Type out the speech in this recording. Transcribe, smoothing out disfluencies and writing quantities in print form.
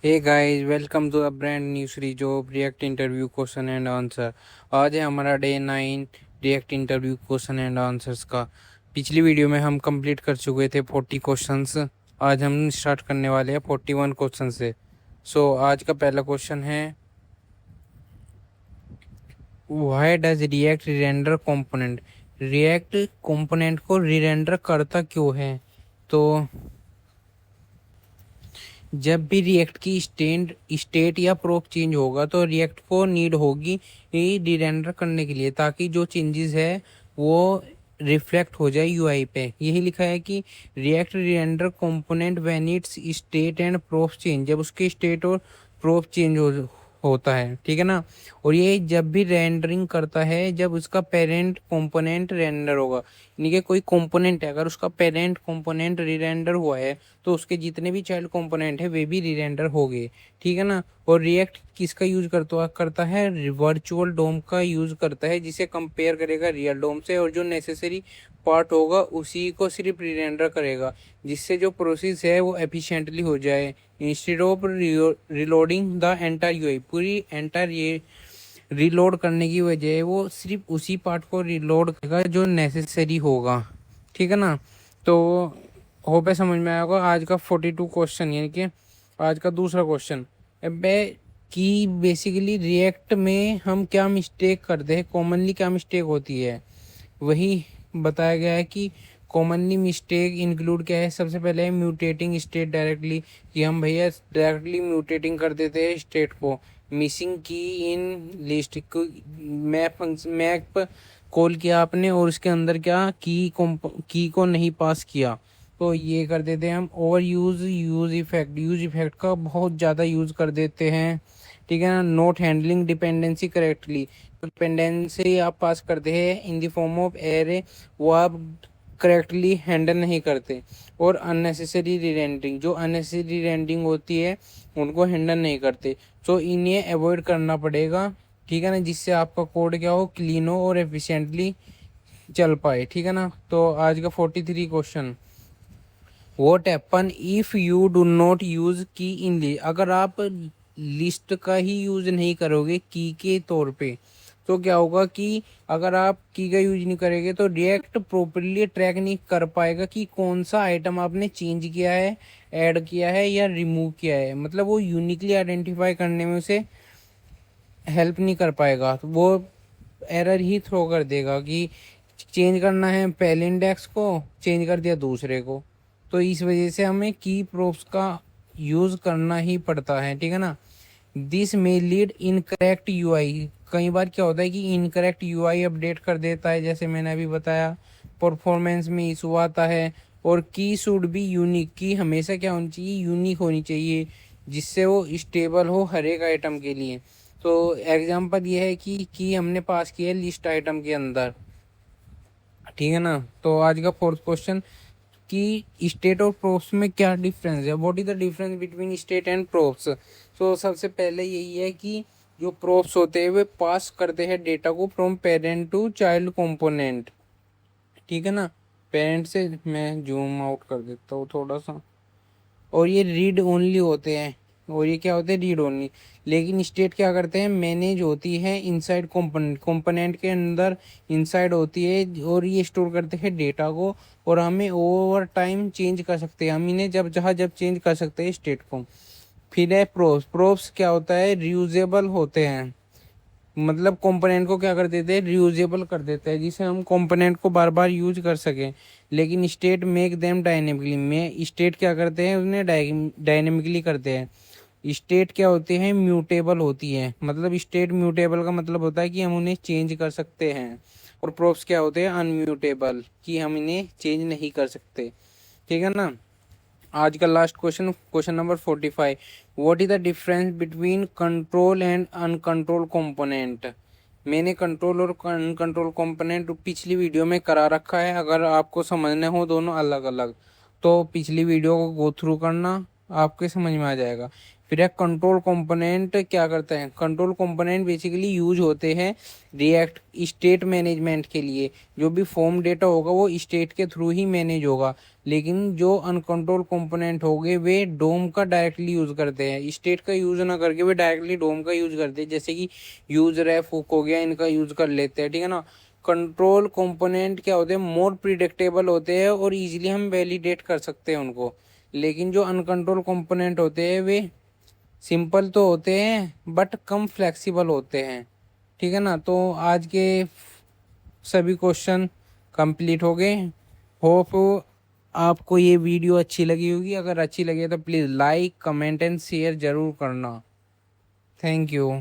Hey guys, welcome to a brand new series of React interview question and answer. आज है हमारा day 9 React interview question and answers का। पिछली video में हम कंप्लीट कर चुके थे 40 क्वेश्चंस। आज हम स्टार्ट करने वाले हैं 41 क्वेश्चन से। आज का पहला क्वेश्चन है, why does react render component. React component को रिरेंडर करता क्यों है? तो जब भी रिएक्ट की स्टेट या प्रोप चेंज होगा तो रिएक्ट को नीड होगी रीरेंडर करने के लिए, ताकि जो चेंजेस है वो रिफ्लेक्ट हो जाए यूआई पे। यही लिखा है कि react re-render component when it's state and prop change, जब उसके स्टेट और प्रोप चेंज होता है, ठीक है ना। और ये जब भी रेंडरिंग करता है जब उसका पेरेंट कंपोनेंट रेंडर होगा, यानी कि कोई कंपोनेंट है अगर उसका पेरेंट कंपोनेंट री रेंडर हुआ है तो उसके जितने भी चाइल्ड कंपोनेंट है वे भी री रेंडर हो गए, ठीक है ना। और रिएक्ट किसका यूज करता है? वर्चुअल डोम का यूज करता है, जिसे कंपेयर करेगा रियल डोम से, और जो नेसेसरी पार्ट होगा उसी को सिर्फ री रेंडर करेगा, जिससे जो प्रोसेस है वो एफिशिएंटली हो जाए। Instead of reloading the entire UI, पूरी एंटायर ये रीलोड करने की वजह वो सिर्फ उसी पार्ट को रीलोड करेगा जो नेसेसरी होगा, ठीक है ना। तो होप है समझ में आएगा। आज का 42 क्वेश्चन, यानी कि आज का दूसरा क्वेश्चन कि बेसिकली रिएक्ट में हम क्या मिस्टेक करते हैं, कॉमनली क्या मिस्टेक होती है, वही बताया गया है कि कॉमनली मिस्टेक इंक्लूड क्या है। सबसे पहले है म्यूटेटिंग स्टेट डायरेक्टली, कि हम भैया डायरेक्टली म्यूटेटिंग कर देते हैं स्टेट को। मिसिंग की इन लिस्ट, मैप कॉल किया आपने और उसके अंदर क्या की को नहीं पास किया, तो ये कर देते हैं हम। ओवर यूज इफेक्ट का बहुत ज़्यादा यूज कर देते हैं, ठीक है ना। Note handling dependency correctly, dependency आप पास करते हैं in the form of array, वो आप करेक्टली हैंडल नहीं करते। और अननेसेसरी रीरेंडरिंग, जो अननेसेसरी रेंडरिंग होती है उनको हैंडल नहीं करते। तो इन्हें अवॉइड करना पड़ेगा, ठीक है ना, जिससे आपका कोड क्या हो, क्लीन हो और एफिशिएंटली चल पाए, ठीक है ना। तो आज का 43 question, what happen if you do not use की इन लिस्ट। अगर आप लिस्ट का ही यूज नहीं करोगे की के तौर पे, तो क्या होगा कि अगर आप की का यूज नहीं करेंगे तो रिएक्ट प्रॉपरली ट्रैक नहीं कर पाएगा कि कौन सा आइटम आपने चेंज किया है, ऐड किया है या रिमूव किया है। मतलब वो यूनिकली आइडेंटिफाई करने में उसे हेल्प नहीं कर पाएगा, तो वो एरर ही थ्रो कर देगा कि चेंज करना है पहले इंडेक्स को, चेंज कर दिया दूसरे को। तो इस वजह से हमें की प्रोप्स का यूज करना ही पड़ता है, ठीक है ना। This may lead incorrect UI, कई बार क्या होता है कि इनकरेक्ट यूआई अपडेट कर देता है, जैसे मैंने अभी बताया। परफॉर्मेंस में इशू आता है। और की शुड बी यूनिक, की हमेशा क्या होनी चाहिए, यूनिक होनी चाहिए, जिससे वो स्टेबल हो हर एक आइटम के लिए। तो एग्जांपल ये है कि की हमने पास किया है लिस्ट आइटम के अंदर, ठीक है ना। तो आज का फोर्थ क्वेश्चन, कि स्टेट और प्रोप्स में क्या डिफरेंस है, what is the difference between state and props. तो सबसे पहले यही है कि जो प्रोप्स होते हैं वे पास करते हैं डेटा को from parent to child component, ठीक है ना। पेरेंट से मैं जूम आउट कर देता हूँ थोड़ा सा, और ये रीड ओनली होते हैं, और ये क्या होते हैं, रीड ओनली। लेकिन स्टेट क्या करते हैं, मैनेज होती है इनसाइड कंपोनेंट, कंपोनेंट के अंदर इनसाइड होती है, और ये स्टोर करते हैं डेटा को, और हमें ओवर टाइम चेंज कर सकते हैं, हम इन्हें जब चेंज कर सकते हैं स्टेट को। फिर है प्रोप्स, प्रोप्स क्या होता है, रियूजेबल होते हैं, मतलब कंपोनेंट को क्या कर देते हैं, रियूजेबल कर देते हैं, जिसे हम कंपोनेंट को बार बार यूज कर सकें। लेकिन स्टेट मेक देम डायनेमिकली, में स्टेट क्या करते हैं, उन्हें डायनेमिकली करते हैं। स्टेट क्या होती है, म्यूटेबल होती है, मतलब स्टेट म्यूटेबल का मतलब होता है कि हम उन्हें चेंज कर सकते हैं। और प्रोप्स क्या होते हैं, अनम्यूटेबल, कि हम इन्हें चेंज नहीं कर सकते, ठीक है ना। आज का last question, question number 45, what is the difference between control and uncontrol component. मैंने कंट्रोल और अनकंट्रोल कंपोनेंट पिछली वीडियो में करा रखा है, अगर आपको समझने हो दोनों अलग अलग तो पिछली वीडियो को गो थ्रू करना, आपके समझ में आ जाएगा। फिर है कंट्रोल कंपोनेंट। क्या करते हैं कंट्रोल कंपोनेंट? बेसिकली यूज होते हैं रिएक्ट स्टेट मैनेजमेंट के लिए। जो भी फॉर्म डेटा होगा वो स्टेट के थ्रू ही मैनेज होगा, लेकिन जो अनकंट्रोल कंपोनेंट होंगे वे डोम का डायरेक्टली यूज करते हैं। स्टेट का यूज ना करके वे डायरेक्टली डोम का यूज करते हैं, जैसे कि यूज रेफ हुक हो गया, इनका यूज कर लेते हैं, ठीक है ना। कंट्रोल कंपोनेंट क्या होते हैं? मोर प्रिडिक्टेबल होते हैं और इजीली हम वैलिडेट कर सकते हैं उनको। लेकिन जो अनकंट्रोल कंपोनेंट होते हैं वे सिंपल तो होते हैं बट कम फ्लेक्सिबल होते हैं, ठीक है ना। तो आज के सभी क्वेश्चन कंप्लीट हो गए। होप आपको ये वीडियो अच्छी लगी होगी। अगर अच्छी लगी तो please like comment and share ज़रूर करना। Thank you.